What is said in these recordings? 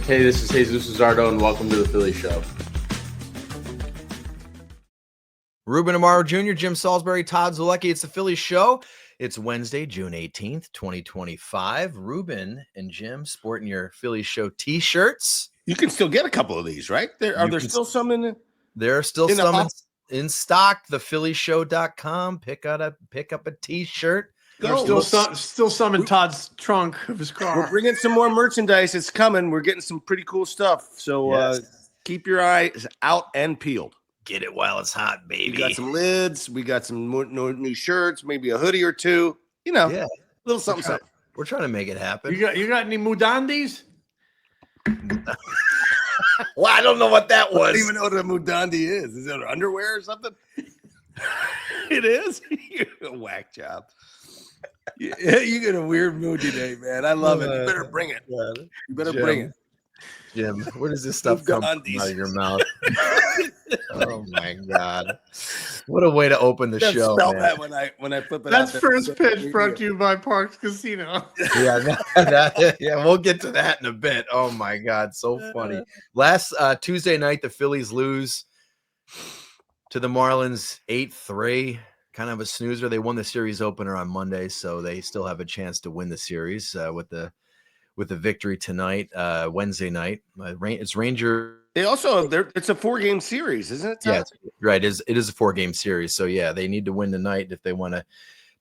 Hey, this is Jesus Zardo, and welcome to the Philly Show. Ruben Amaro Jr., Jim Salisbury, Todd Zalecki. It's the Philly Show. It's Wednesday, June 18th, 2025. Ruben and Jim sporting your Philly Show T-shirts. You can still get a couple of these, right? Are there still some in? There are still some in stock. ThePhillyShow.com. Pick up a T-shirt. There's still some in Todd's trunk of his car. We're bringing some more merchandise. It's coming. We're getting some pretty cool stuff. So keep your eyes out and peeled. Get it while it's hot, baby. We got some lids. We got some new shirts, maybe a hoodie or two. You know, a little something. We're trying to make it happen. You got any Mudandis? Well, I don't know what that was. I don't even know what a Mudandi is. Is it underwear or something? It is? You're a whack job. You get a weird mood today, man. I love it. You better bring it. You better bring it. Jim, where does this stuff come out of your mouth? Oh my God! What a way to open the show. Spell that when I flip it. That's first pitch brought to you by Parx Casino. Yeah, we'll get to that in a bit. Oh my God, so funny. Last Tuesday night, the Phillies lose to the Marlins 8-3. Kind of a snoozer. They won the series opener on Monday, so they still have a chance to win the series with the victory tonight, Wednesday night. It's Ranger. They also it's a 4-game series, isn't it? Yeah, right. It is a 4-game series, so yeah, they need to win tonight if they want to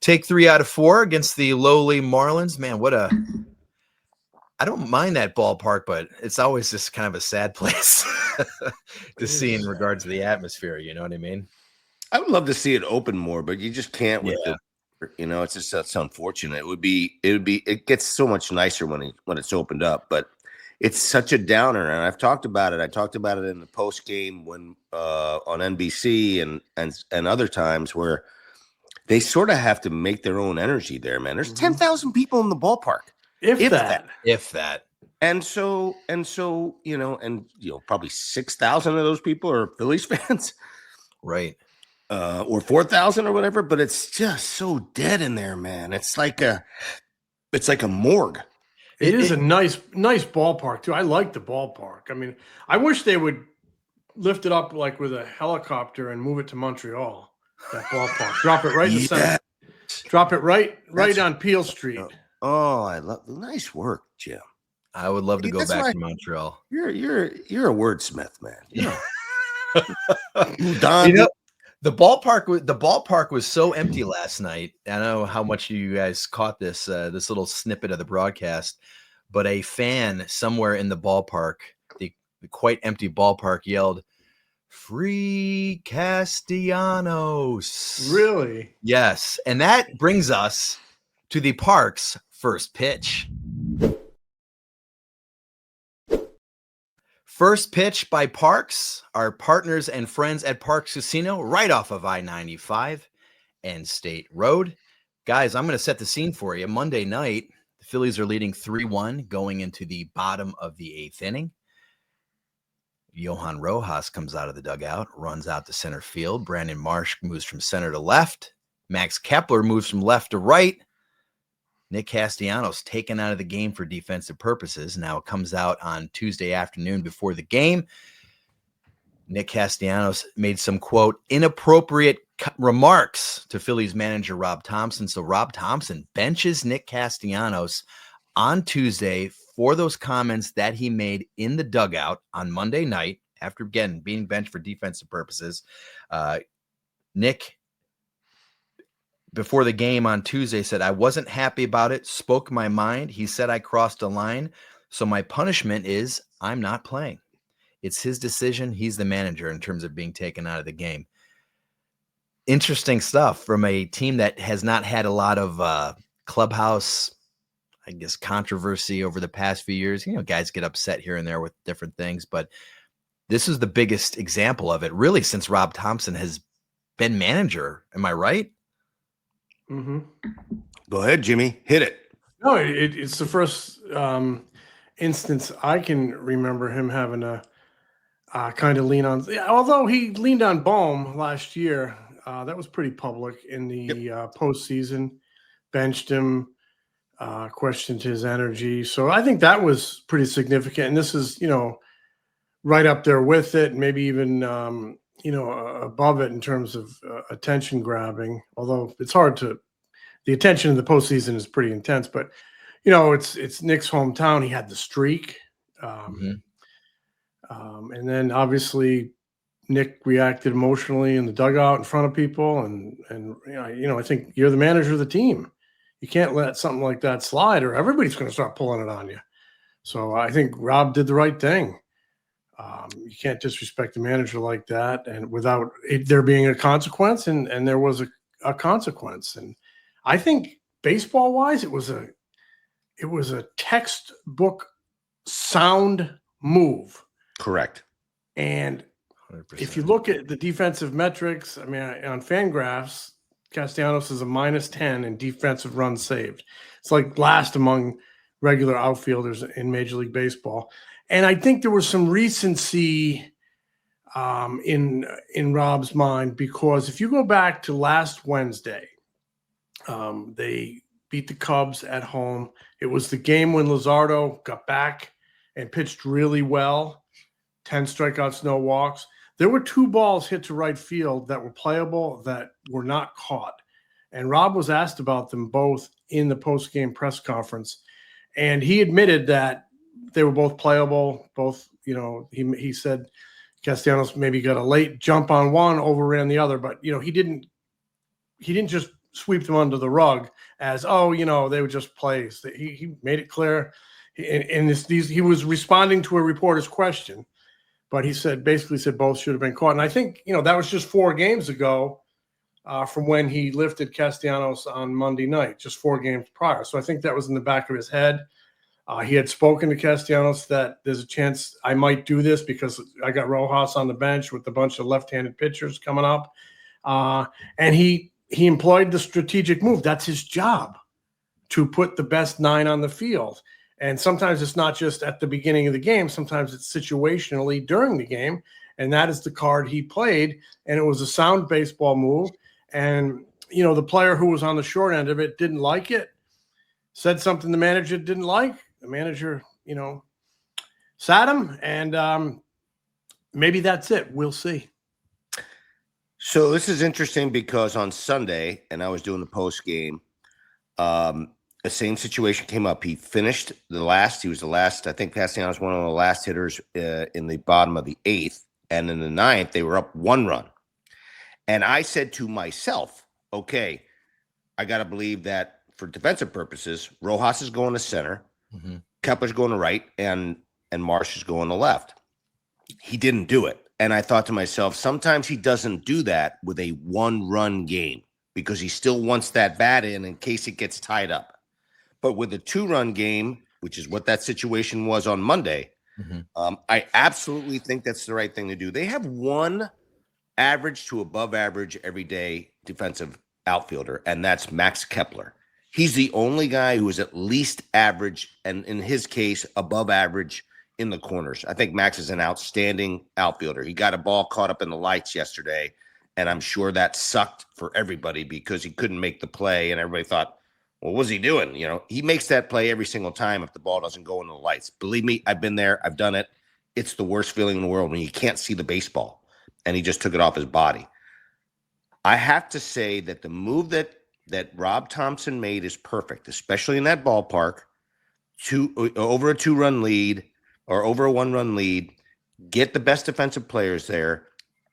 take 3 out of 4 against the lowly Marlins. Man, I don't mind that ballpark, but it's always just kind of a sad place to see in regards to the atmosphere. You know what I mean? I would love to see it open more, but you just can't with it's just that's unfortunate. It gets so much nicer when it's opened up, but it's such a downer. And I've talked about it. I talked about it in the post game when on NBC and other times where they sort of have to make their own energy there, man. There's 10,000 people in the ballpark. If that. And so, probably 6,000 of those people are Phillies fans. Right. Or 4,000 or whatever, but it's just so dead in there, man. It's like a morgue. It is a nice ballpark too. I like the ballpark. I mean, I wish they would lift it up like with a helicopter and move it to Montreal. That ballpark, drop it right in the center. Drop it right on Peel Street. Oh, I love nice work, Jim. I would love to go back to Montreal. You're a wordsmith, man. Yeah. The ballpark was so empty last night. I don't know how much you guys caught this little snippet of the broadcast, but a fan somewhere in the ballpark, the quite empty ballpark, yelled, "Free Castellanos!" Really? Yes, and that brings us to the Parx first pitch. First pitch by Parx, our partners and friends at Parx Casino, right off of I-95 and State Road. Guys, I'm going to set the scene for you. Monday night, the Phillies are leading 3-1 going into the bottom of the 8th inning. Johan Rojas comes out of the dugout, runs out to center field. Brandon Marsh moves from center to left. Max Kepler moves from left to right. Nick Castellanos taken out of the game for defensive purposes. Now it comes out on Tuesday afternoon before the game. Nick Castellanos made some, quote, inappropriate remarks to Phillies manager Rob Thomson. So Rob Thomson benches Nick Castellanos on Tuesday for those comments that he made in the dugout on Monday night after, again, being benched for defensive purposes. Nick, before the game on Tuesday, said, "I wasn't happy about it, spoke my mind. He said I crossed a line. So my punishment is I'm not playing." It's his decision. He's the manager in terms of being taken out of the game. Interesting stuff from a team that has not had a lot of clubhouse, I guess, controversy over the past few years. You know, guys get upset here and there with different things, but this is the biggest example of it really since Rob Thomson has been manager. Am I right? Mm-hmm. Go ahead, Jimmy. Hit it. No, it's the first instance I can remember him having a kind of lean on. Although he leaned on Bohm last year, that was pretty public in the postseason. Benched him. questioned his energy. So I think that was pretty significant. And this is, right up there with it, maybe even, above it in terms of attention grabbing, although it's hard to, the attention in the postseason is pretty intense, but it's Nick's hometown. He had the streak. And then obviously Nick reacted emotionally in the dugout in front of people. And I think you're the manager of the team. You can't let something like that slide or everybody's going to start pulling it on you. So I think Rob did the right thing. You can't disrespect the manager like that and without there being a consequence. And there was a consequence. And I think baseball wise, it was a textbook sound move. Correct. And 100%. if you look at the defensive metrics, I mean, on Fangraphs, Castellanos is a -10 in defensive runs saved. It's like last among regular outfielders in Major League Baseball. And I think there was some recency in Rob's mind, because if you go back to last Wednesday, they beat the Cubs at home. It was the game when Luzardo got back and pitched really well, 10 strikeouts, no walks. There were 2 balls hit to right field that were playable that were not caught. And Rob was asked about them both in the post-game press conference. And he admitted that they were both playable. Both, he said Castellanos maybe got a late jump on one, overran the other, but he didn't just sweep them under the rug as, they were just plays. He made it clear. He was responding to a reporter's question, but he basically said both should have been caught. And I think, that was just 4 games ago from when he lifted Castellanos on Monday night, just 4 games prior. So I think that was in the back of his head. He had spoken to Castellanos that there's a chance I might do this because I got Rojas on the bench with a bunch of left-handed pitchers coming up. And he employed the strategic move. That's his job, to put the best 9 on the field. And sometimes it's not just at the beginning of the game. Sometimes it's situationally during the game. And that is the card he played. And it was a sound baseball move. And, the player who was on the short end of it didn't like it, said something the manager didn't like. The manager, sat him. And maybe that's it. We'll see. So this is interesting because on Sunday, and I was doing the post game, the same situation came up. He finished he was the last, I think Castellanos was one of the last hitters in the bottom of the 8th. And in the 9th, they were up 1 run. And I said to myself, okay, I got to believe that for defensive purposes, Rojas is going to center, Kepler's going to right, and Marsh is going to left. He didn't do it. And I thought to myself, sometimes he doesn't do that with a 1-run game because he still wants that bat in case it gets tied up. But with a 2-run game, which is what that situation was on Monday, I absolutely think that's the right thing to do. They have 1 average to above average everyday defensive outfielder, and that's Max Kepler. He's the only guy who is at least average, and in his case, above average in the corners. I think Max is an outstanding outfielder. He got a ball caught up in the lights yesterday, and I'm sure that sucked for everybody because he couldn't make the play, and everybody thought, well, what was he doing? He makes that play every single time if the ball doesn't go into the lights. Believe me, I've been there. I've done it. It's the worst feeling in the world when you can't see the baseball, and he just took it off his body. I have to say that the move that Rob Thomson made is perfect, especially in that ballpark, over a 2-run lead or over a 1-run lead, get the best defensive players there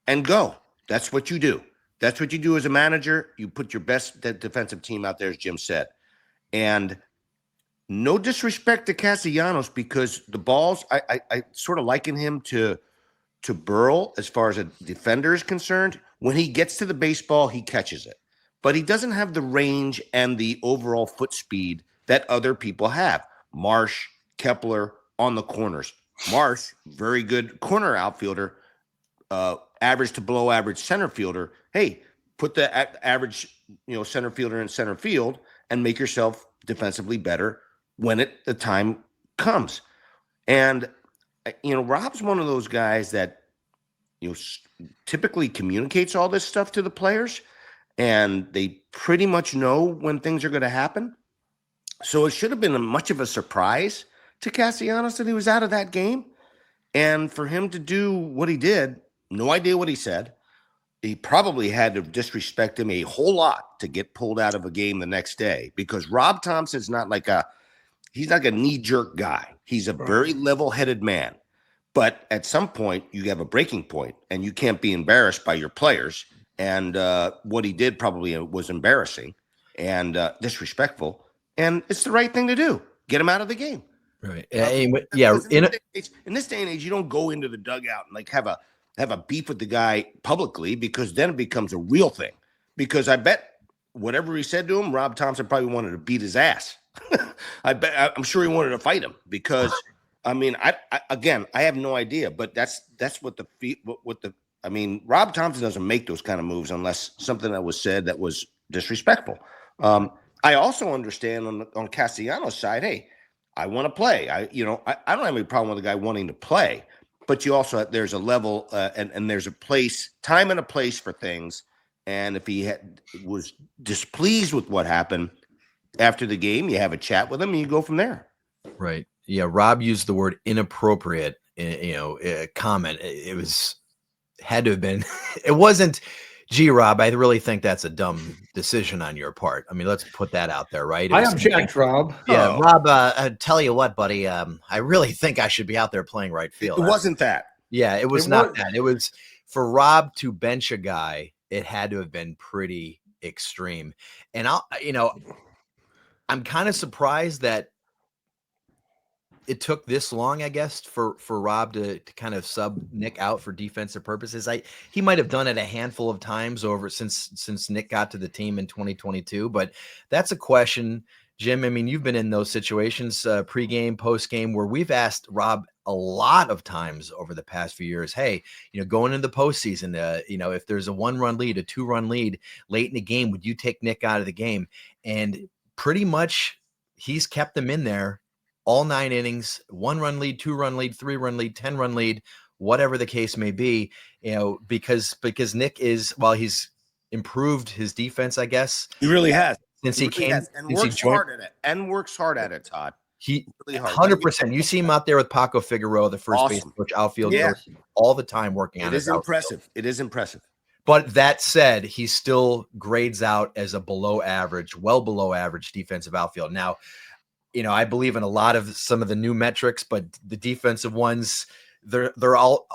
and go. That's what you do. That's what you do as a manager. You put your best defensive team out there, as Jim said. And no disrespect to Castellanos, because the balls, I sort of liken him to Burrell as far as a defender is concerned. When he gets to the baseball, he catches it. But he doesn't have the range and the overall foot speed that other people have. Marsh, Kepler on the corners. Marsh, very good corner outfielder, average to below average center fielder. Hey, put the average center fielder in center field and make yourself defensively better when the time comes. And Rob's one of those guys that typically communicates all this stuff to the players, and they pretty much know when things are going to happen. So it should have been much of a surprise to Castellanos that he was out of that game. And for him to do what he did, no idea what he said. He probably had to disrespect him a whole lot to get pulled out of a game the next day, because Rob Thomson's not like he's like a knee-jerk guy. He's a very level-headed man. But at some point, you have a breaking point, and you can't be embarrassed by your players. And what he did probably was embarrassing and disrespectful. And it's the right thing to do. Get him out of the game. Right. In this day and age, you don't go into the dugout and like have a beef with the guy publicly, because then it becomes a real thing. Because I bet whatever he said to him, Rob Thomson probably wanted to beat his ass. I'm sure he wanted to fight him, because I mean, I have no idea, but that's what Rob Thomson doesn't make those kind of moves unless something that was said that was disrespectful. I also understand on Castellanos' side, hey, I want to play. I don't have any problem with the guy wanting to play, but there's a level and there's a place, time and a place for things. And if he was displeased with what happened after the game, you have a chat with him and you go from there. Right. Yeah. Rob used the word inappropriate, comment. It had to have been, it wasn't, gee, Rob, I really think that's a dumb decision on your part. I mean, let's put that out there, right? I object, Rob. Yeah, Rob, I tell you what, buddy, I really think I should be out there playing right field. It wasn't that. Yeah, it was not that. It was for Rob to bench a guy. It had to have been pretty extreme. And I'm kind of surprised that it took this long, I guess, for Rob to kind of sub Nick out for defensive purposes. He might have done it a handful of times over since Nick got to the team in 2022, but that's a question, Jim. I mean, you've been in those situations, pregame, postgame, where we've asked Rob a lot of times over the past few years, hey, going into the postseason, if there's a 1-run lead, a 2-run lead late in the game, would you take Nick out of the game? And pretty much he's kept them in there all 9 innings, 1-run lead, 2-run lead, 3-run lead, 10-run lead, whatever the case may be, because Nick while he's improved his defense, I guess. He really has. Since he came and works hard at it. And works hard at it, Todd. He really 100%. You see him out there with Paco Figueroa, the first base coach, outfield coach, all the time working on it. It is impressive. Outfield. It is impressive. But that said, he still grades out as a well below average defensive outfield. Now, I believe in a lot of some of the new metrics, but the defensive ones, they're all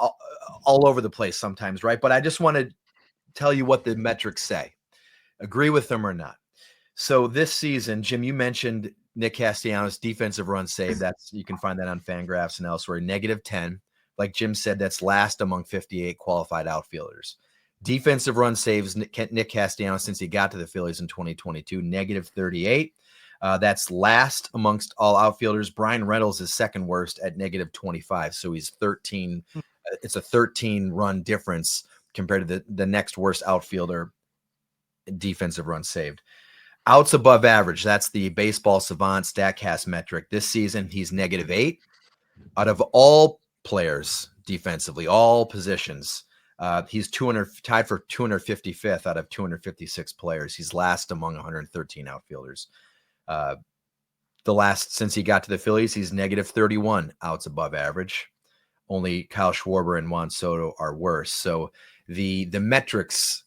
over the place sometimes, right? But I just want to tell you what the metrics say. Agree with them or not. So this season, Jim, you mentioned Nick Castellanos' defensive run save. You can find that on Fangraphs and elsewhere. -10. Like Jim said, that's last among 58 qualified outfielders. Defensive run saves, Nick Castellanos, since he got to the Phillies in 2022, -38. That's last amongst all outfielders. Brian Reynolds is second worst at -25. So he's 13. It's a 13-run difference compared to the next worst outfielder defensive run saved. Outs above average. That's the Baseball Savant StatCast metric. This season, he's -8. Out of all players defensively, all positions, he's tied for 255th out of 256 players. He's last among 113 outfielders. Since he got to the Phillies, he's -31 outs above average. Only Kyle Schwarber and Juan Soto are worse. So the metrics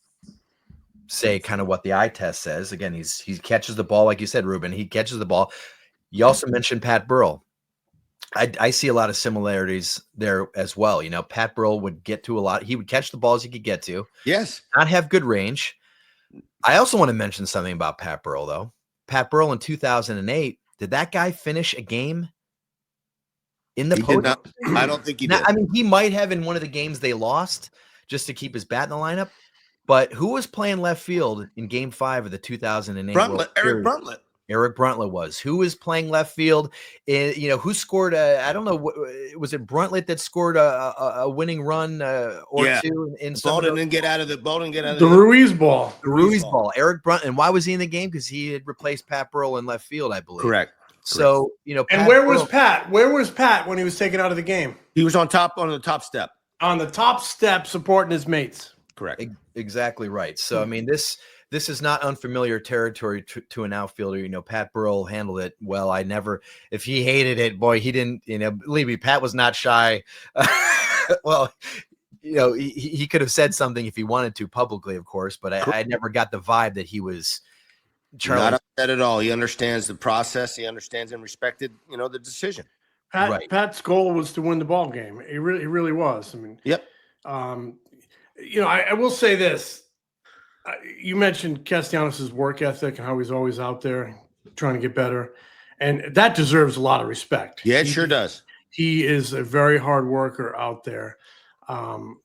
say kind of what the eye test says. Again, he catches the ball, like you said, Ruben. He catches the ball. You also mentioned Pat Burrell. I see a lot of similarities there as well. Pat Burrell would get to a lot. He would catch the balls he could get to. Yes. Not have good range. I also want to mention something about Pat Burrell, though. Pat Burrell in 2008, did that guy finish a game in the post? I don't think he did. I mean, he might have in one of the games they lost just to keep his bat in the lineup. But who was playing left field in Game 5 of the 2008? Eric Bruntlett. Eric Bruntlett was. Who was playing left field? Who scored I don't know. Was it Bruntlett that scored a winning run two? In ball didn't get out of the ball. The Ruiz ball. The Ruiz ball. Eric Bruntlett. And why was he in the game? Because he had replaced Pat Burrell in left field, I believe. Correct. So, and where was Pat? Where was Pat when he was taken out of the game? He was on the top step. On the top step supporting his mates. Correct. Exactly right. So, I mean, this this is not unfamiliar territory to an outfielder. You know, Pat Burrell handled it well. If he hated it, boy, he didn't, believe me, Pat was not shy. Well, he could have said something if he wanted to publicly, of course, but I never got the vibe that he was not upset at all. He understands the process. He understands and respected, the decision. Pat's goal was to win the ball game. It really was. I mean, yep. I will say this. You mentioned Castellanos' work ethic and how he's always out there trying to get better. And that deserves a lot of respect. Yeah, it sure does. He is a very hard worker out there. And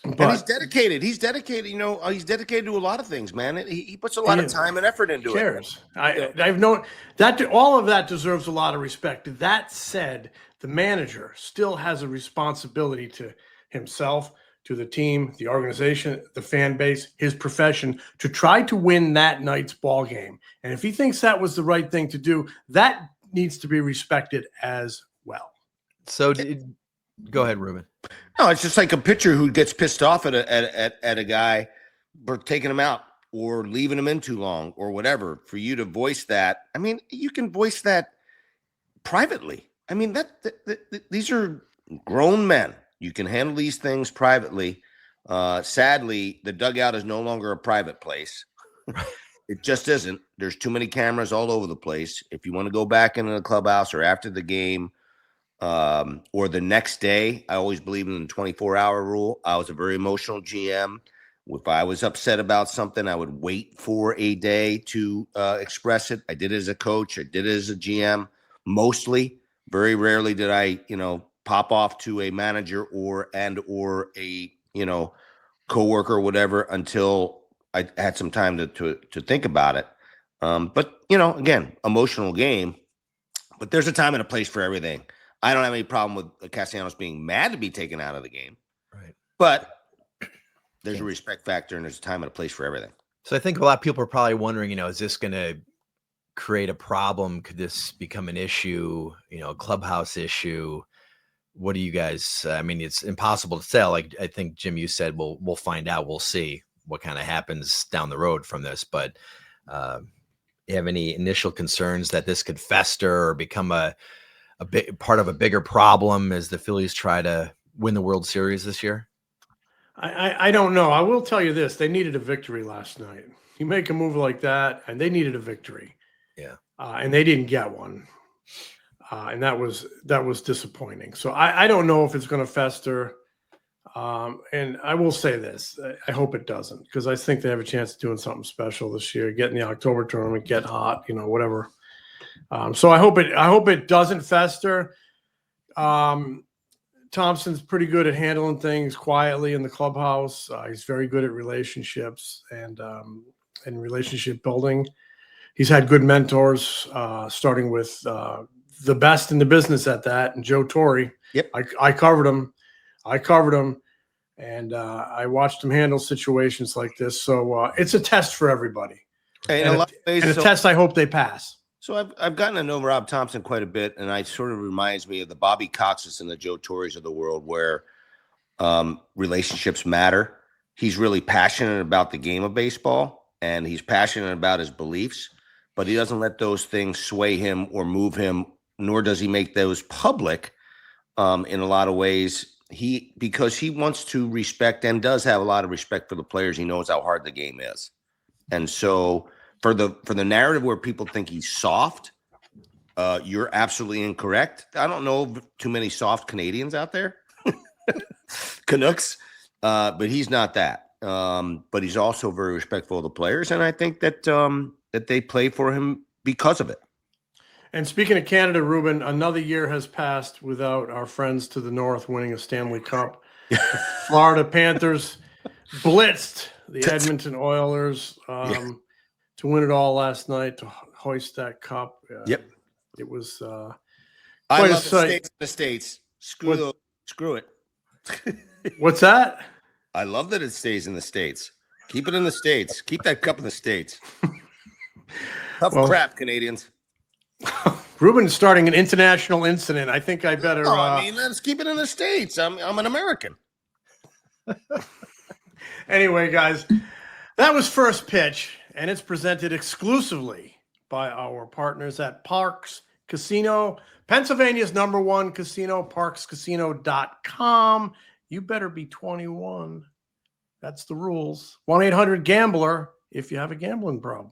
he's dedicated. He's dedicated. He's dedicated to a lot of things, man. He puts a lot of time and effort into it. I've known that all of that deserves a lot of respect. That said, the manager still has a responsibility to himself, to the team, the organization, the fan base, his profession, to try to win that night's ball game. And if he thinks that was the right thing to do, that needs to be respected as well. So go ahead, Ruben. No, it's just like a pitcher who gets pissed off at a guy for taking him out or leaving him in too long or whatever. For you to voice that, I mean, you can voice that privately. I mean, these are grown men. You can handle these things privately. Sadly, the dugout is no longer a private place. It just isn't. There's too many cameras all over the place. If you want to go back into the clubhouse or after the game or the next day, I always believe in the 24-hour rule. I was a very emotional GM. If I was upset about something, I would wait for a day to express it. I did it as a coach. I did it as a GM. Mostly, very rarely did I, pop off to a manager or a coworker or whatever until I had some time to think about it. But again, emotional game. But there's a time and a place for everything. I don't have any problem with Castellanos being mad to be taken out of the game. Right. But there's a respect factor and there's a time and a place for everything. So I think a lot of people are probably wondering, is this going to create a problem? Could this become an issue, a clubhouse issue? What do you guys, it's impossible to tell. Like I think Jim, you said, we'll find out. We'll see what kind of happens down the road from this. But you have any initial concerns that this could fester or become a big part of a bigger problem as the Phillies try to win the World Series this year? I don't know. I will tell you this. They needed a victory last night. You make a move like that, and they needed a victory. Yeah. And they didn't get one. And that was disappointing. So I don't know if it's going to fester. And I will say this. I hope it doesn't, because I think they have a chance of doing something special this year, get in the October tournament, get hot, whatever. So I hope it doesn't fester. Thompson's pretty good at handling things quietly in the clubhouse. He's very good at relationships and relationship building. He's had good mentors, starting with the best in the business at that, and Joe Torre. Yep, I covered him. And I watched him handle situations like this. So it's a test for everybody, and a test I hope they pass. So I've gotten to know Rob Thomson quite a bit, and it sort of reminds me of the Bobby Coxes and the Joe Torres of the world, where relationships matter. He's really passionate about the game of baseball, and he's passionate about his beliefs, but he doesn't let those things sway him or move him, nor does he make those public in a lot of ways. Because he wants to respect and does have a lot of respect for the players. He knows how hard the game is. And so for the narrative where people think he's soft, you're absolutely incorrect. I don't know too many soft Canadians out there, Canucks, but he's not that. But he's also very respectful of the players, and I think that that they play for him because of it. And speaking of Canada, Ruben, another year has passed without our friends to the north winning a Stanley Cup. The Florida Panthers blitzed the Edmonton Oilers to win it all last night, to hoist that cup. Yep. It was I love the States. Screw it. What's that? I love that it stays in the States. Keep it in the States. Keep that cup in the States. Tough crap, Canadians. Ruben's starting an international incident. I think I better. Let's keep it in the States. I'm an American. Anyway, guys, that was first pitch, and it's presented exclusively by our partners at Parx Casino, Pennsylvania's #1 casino, ParxCasino.com. You better be 21. That's the rules. 1-800-GAMBLER if you have a gambling problem.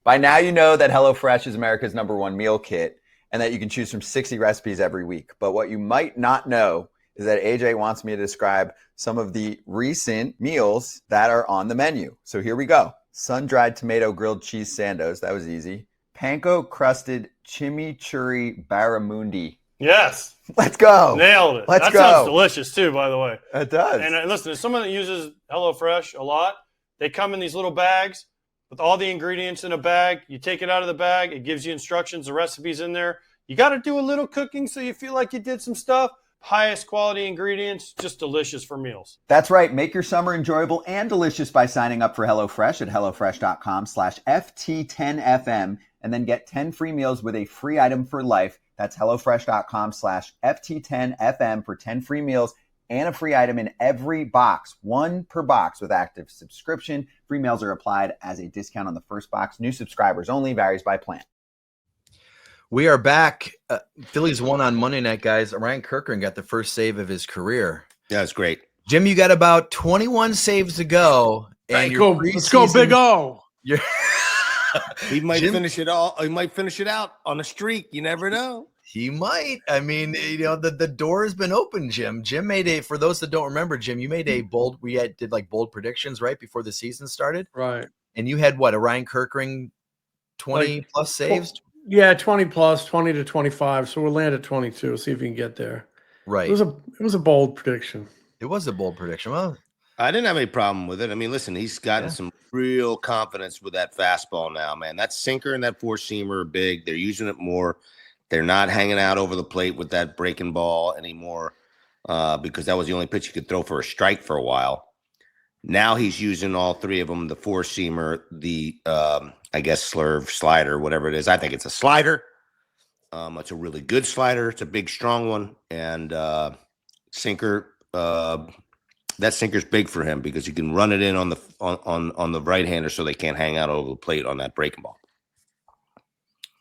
By now, you know that HelloFresh is America's #1 meal kit and that you can choose from 60 recipes every week. But what you might not know is that AJ wants me to describe some of the recent meals that are on the menu. So here we go. Sun-dried tomato grilled cheese sandos. That was easy. Panko-crusted chimichurri barramundi. Yes. Let's go. Nailed it. Let's that go. Sounds delicious too, by the way. It does. And listen, as someone that uses HelloFresh a lot, they come in these little bags with all the ingredients in a bag. You take it out of the bag. It gives you instructions, the recipes in there. You got to do a little cooking so you feel like you did some stuff. Highest quality ingredients, just delicious for meals. That's right. Make your summer enjoyable and delicious by signing up for HelloFresh at HelloFresh.com/FT10FM and then get 10 free meals with a free item for life. That's HelloFresh.com/FT10FM for 10 free meals and a free item in every box, 1 per box with active subscription. Free meals are applied as a discount on the first box. New subscribers only, varies by plan. We are back. Phillies won on Monday night, guys. Orion Kerkering got the first save of his career. Yeah, it's great. Jim, you got about 21 saves to go. And Let's go, Big O. He might finish it all. He might finish it out on a streak. You never know. He might. I mean, the door has been open, Jim. Jim made for those that don't remember, Jim, you made a bold, did like bold predictions right before the season started. Right. And you had what, Orion Kerkering 20 plus saves? Yeah, 20 plus, 20 to 25. So we'll land at 22. See if we can get there. Right. It was a bold prediction. It was a bold prediction. Well, I didn't have any problem with it. I mean, listen, he's gotten some real confidence with that fastball now, man. That sinker and that four-seamer are big. They're using it more. They're not hanging out over the plate with that breaking ball anymore because that was the only pitch he could throw for a strike for a while. Now he's using all three of them, the four-seamer, the, I guess, slurve, slider, whatever it is. I think it's a slider. It's a really good slider. It's a big, strong one. And sinker, that sinker's big for him because he can run it in on the right-hander so they can't hang out over the plate on that breaking ball.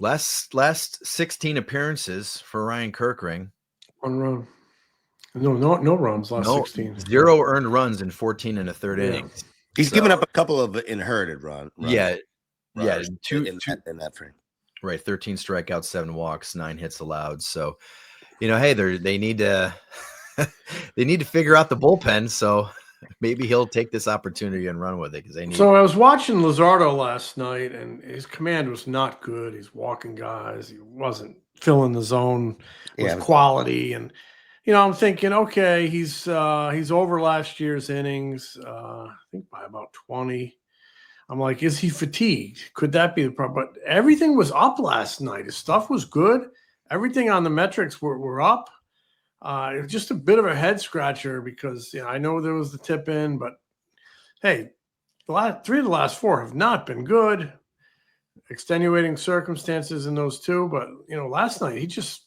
Last 16 appearances for Orion Kerkering. 1 run. No runs last 16. 0 earned runs in 14 and a third innings. He's given up a couple of inherited runs. Yeah, two in that frame. Right, 13 strikeouts, 7 walks, 9 hits allowed. So, hey, they need to they need to figure out the bullpen. So maybe he'll take this opportunity and run with it because they need. So I was watching Luzardo last night, and his command was not good. He's walking guys. He wasn't filling the zone with quality, and I'm thinking, okay, he's over last year's innings. I think by about 20. I'm like, is he fatigued? Could that be the problem? But everything was up last night. His stuff was good. Everything on the metrics were up. It was just a bit of a head scratcher because I know there was the tip in, but hey, three of the last 4 have not been good. Extenuating circumstances in those 2, but last night he just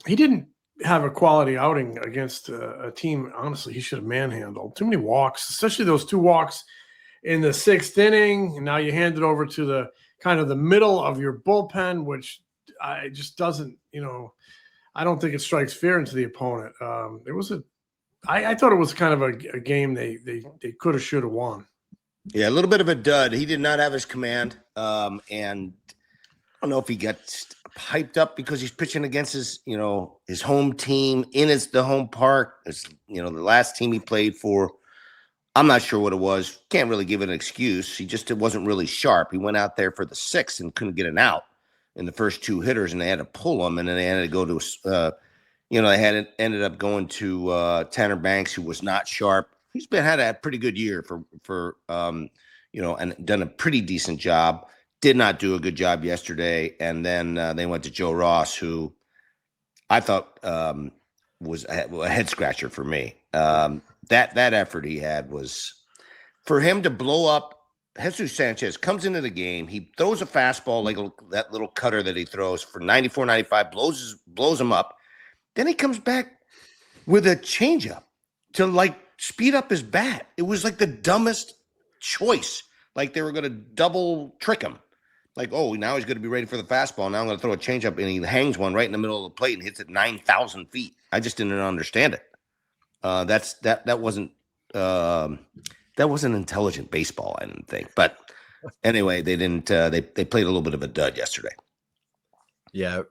he didn't have a quality outing against a team. Honestly, he should have manhandled. Too many walks, especially those 2 walks in the 6th inning. And now you hand it over to the kind of the middle of your bullpen, which I just doesn't, I don't think it strikes fear into the opponent. I thought it was kind of a game they could have, should have won. Yeah, a little bit of a dud. He did not have his command. And I don't know if he got hyped up because he's pitching against his home team in the home park. It's, the last team he played for. I'm not sure what it was. Can't really give it an excuse. It wasn't really sharp. He went out there for the 6th and couldn't get an out in the first 2 hitters, and they had to pull him, and then they had to go to, they ended up going to Tanner Banks, who was not sharp. He's had a pretty good year for and done a pretty decent job. Did not do a good job yesterday, and then they went to Joe Ross, who I thought was a head scratcher for me. That effort he had was for him to blow up. Jesus Sanchez comes into the game. He throws a fastball like that little cutter that he throws for 94, 95, blows him up. Then he comes back with a changeup to speed up his bat. It was like the dumbest choice like they were going to double trick him. Like, oh, now he's going to be ready for the fastball. Now I'm going to throw a changeup, and he hangs one right in the middle of the plate and hits it 9,000 feet. I just didn't understand it. That wasn't intelligent baseball, I didn't think. But anyway, they didn't. They played a little bit of a dud yesterday. Yeah,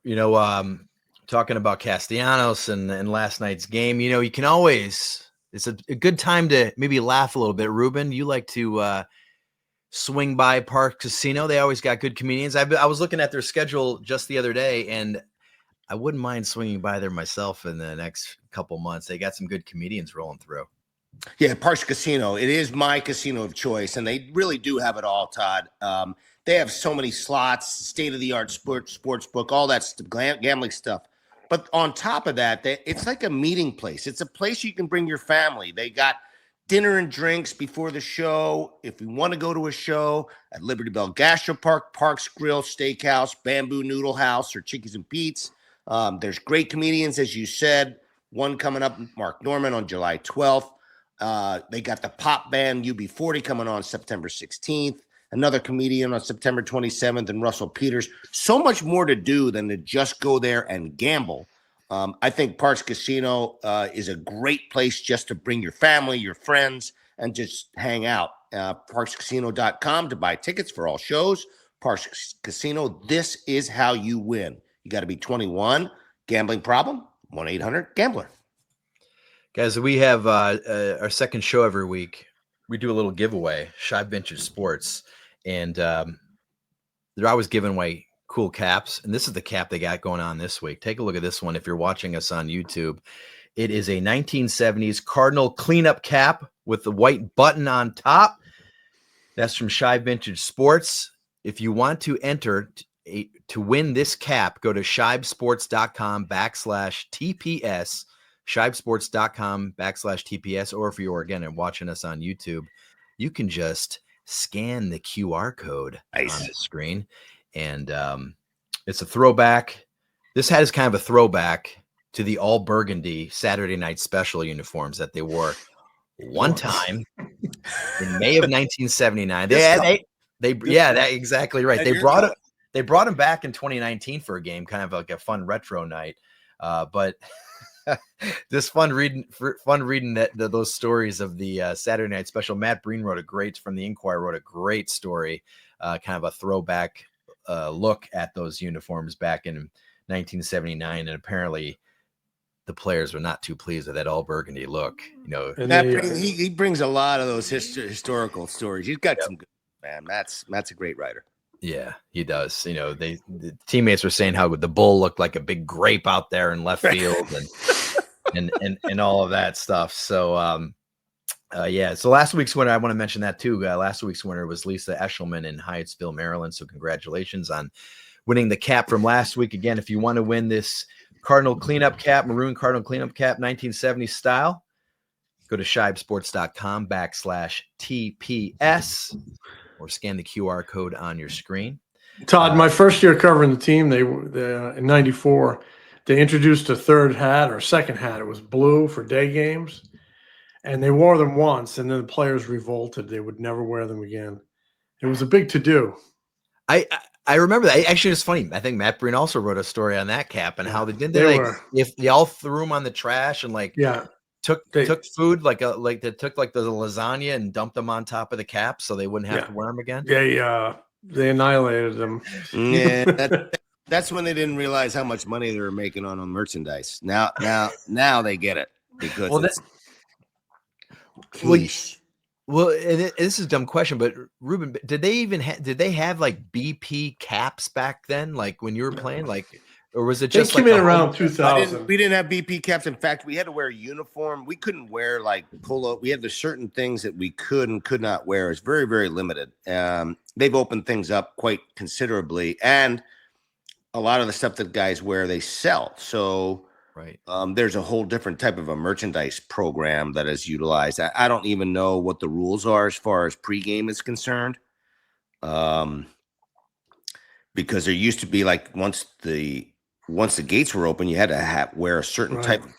talking about Castellanos and last night's game, you can always. It's a good time to maybe laugh a little bit. Ruben, you like to swing by Parx Casino. They always got good comedians. I was looking at their schedule just the other day, and I wouldn't mind swinging by there myself in the next couple months. They got some good comedians rolling through. Yeah, Parx Casino. It is my casino of choice, and they really do have it all, Todd. They have so many slots, state-of-the-art sports book, all that gambling stuff. But on top of that, it's like a meeting place. It's a place you can bring your family. They got dinner and drinks before the show. If you want to go to a show at Liberty Bell Gastro Park, Parx Grill, Steakhouse, Bamboo Noodle House, or Chickies and Pete's. There's great comedians, as you said. One coming up, Mark Norman, on July 12th. They got the pop band UB40 coming on September 16th. Another comedian on September 27th, and Russell Peters. So much more to do than to just go there and gamble. I think Parx Casino is a great place just to bring your family, your friends, and just hang out. ParxCasino.com to buy tickets for all shows. Parx Casino, this is how you win. You got to be 21. Gambling problem? 1-800-GAMBLER. Guys, we have our second show every week. We do a little giveaway, Shibe Vintage Sports, and they're always giving away cool caps, and this is the cap they got going on this week. Take a look at this one if you're watching us on YouTube. It is a 1970s Cardinal cleanup cap with the white button on top. That's from Shibe Vintage Sports. If you want to enter to win this cap, go to shibesports.com/TPS, shibesports.com/TPS, or if you're again watching us on YouTube, you can just scan the QR code on the screen. And it's a throwback. This hat is kind of a throwback to the all burgundy Saturday Night Special uniforms that they wore one time in May of 1979. That's exactly right. They brought them back in 2019 for a game, kind of like a fun retro night. But this fun reading those stories of the Saturday Night Special. Matt Breen from the Inquirer wrote a great story, kind of a throwback look at those uniforms back in 1979, and apparently the players were not too pleased with that all burgundy look. He brings a lot of those historical stories. He's got some good, man. Matt's a great writer. Yeah, he does. The teammates were saying how the bull looked like a big grape out there in left field, and all of that stuff. So so last week's winner, I want to mention that too. Last week's winner was Lisa Eshelman in Hyattsville, Maryland. So congratulations on winning the cap from last week. Again, if you want to win this Cardinal cleanup cap, maroon Cardinal cleanup cap, 1970s style, go to shibesports.com/TPS or scan the QR code on your screen. Todd, my first year covering the team, they in '94, they introduced a third hat or second hat. It was blue for day games. And they wore them once, and then the players revolted. They would never wear them again. It was a big to-do. I remember that. Actually, it's funny. I think Matt Breen also wrote a story on that cap and how if they all threw them on the trash and took food like they took the lasagna and dumped them on top of the cap so they wouldn't have to wear them again. They annihilated them. Yeah, that's when they didn't realize how much money they were making on merchandise. Now they get it because this is a dumb question, but Ruben, did they have like BP caps back then, like when you were playing, or was it just came in around 2000? We didn't have BP caps. In fact, we had to wear a uniform. We couldn't wear polo. We had the certain things that we could and could not wear. It's very, very limited. They've opened things up quite considerably, and a lot of the stuff that guys wear, they sell. So. Right. There's a whole different type of a merchandise program that is utilized. I don't even know what the rules are as far as pregame is concerned. Because there used to be once the gates were open, you had to wear a certain type of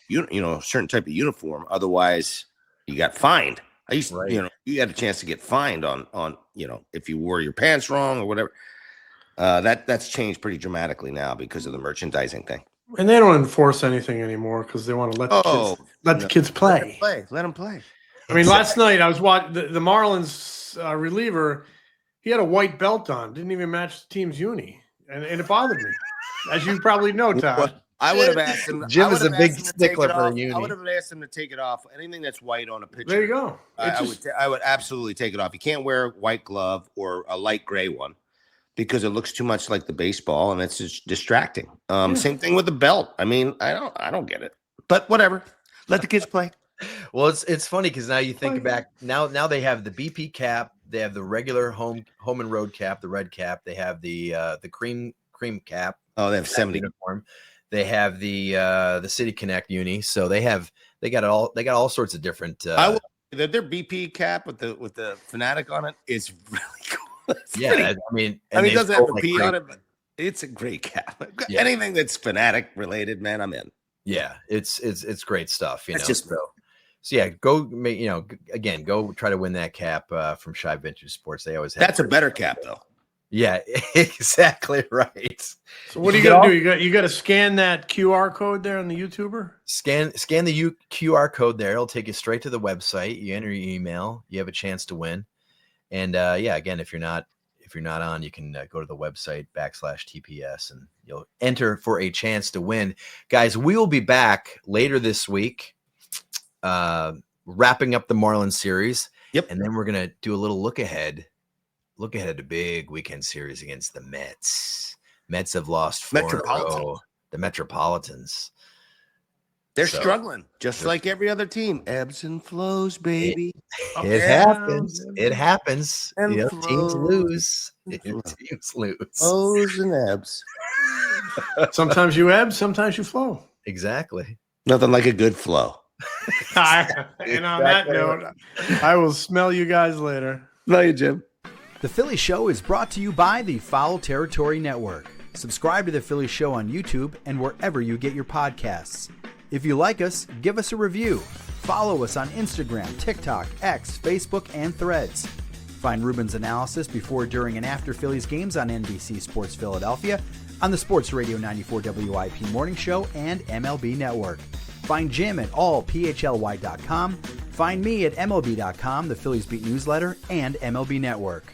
certain type of uniform. Otherwise, you got fined. I used to, you had a chance to get fined on if you wore your pants wrong or whatever. That's changed pretty dramatically now because of the merchandising thing. And they don't enforce anything anymore because they want to let the kids play. Let them play. I mean, last night I was watching the Marlins reliever. He had a white belt on, didn't even match the team's uni, and it bothered me, as you probably know, Todd. Well, I would have asked him. Jim is a big stickler for the uni. I would have asked him to take it off. Anything that's white on a pitcher. There you go. I would absolutely take it off. You can't wear a white glove or a light gray one because it looks too much like the baseball and it's just distracting. Same thing with the belt. I mean, I don't get it, but whatever. Let the kids play. Well, it's funny because now you think back. Now they have the BP cap. They have the regular home and road cap, the red cap. They have the cream cap. Oh, they have 70 uniform. They have the City Connect uni. So they got all sorts of different. Their BP cap with the Fanatic on it is really cool. I mean, it doesn't have a P on it, but it's a great cap. Yeah. Anything that's Fanatic related, man, I'm in. Yeah, it's great stuff. That's just So yeah, go try to win that cap from Shy Vintage Sports. They always have. That's a better cap though. Yeah, exactly right. So what are you gonna do? You got to scan that QR code there on the YouTuber. Scan the QR code there. It'll take you straight to the website. You enter your email. You have a chance to win. And again, if you're not on, you can go to the website /TPS and you'll enter for a chance to win. Guys, we will be back later this week. Wrapping up the Marlins series. Yep. And then we're going to do a little look ahead at the big weekend series against the Mets. Mets have lost 4 in a row. The Metropolitans. They're struggling, just like every other team. Ebbs and flows, baby. It happens. It happens. And teams lose. Teams lose. Flows and ebbs. Sometimes you ebb, sometimes you flow. Exactly. Nothing like a good flow. And on that note, I will smell you guys later. Love you, Jim. The Philly Show is brought to you by the Foul Territory Network. Subscribe to The Philly Show on YouTube and wherever you get your podcasts. If you like us, give us a review. Follow us on Instagram, TikTok, X, Facebook, and Threads. Find Ruben's analysis before, during, and after Phillies games on NBC Sports Philadelphia, on the Sports Radio 94 WIP Morning Show, and MLB Network. Find Jim at allphly.com. Find me at MLB.com, the Phillies Beat newsletter, and MLB Network.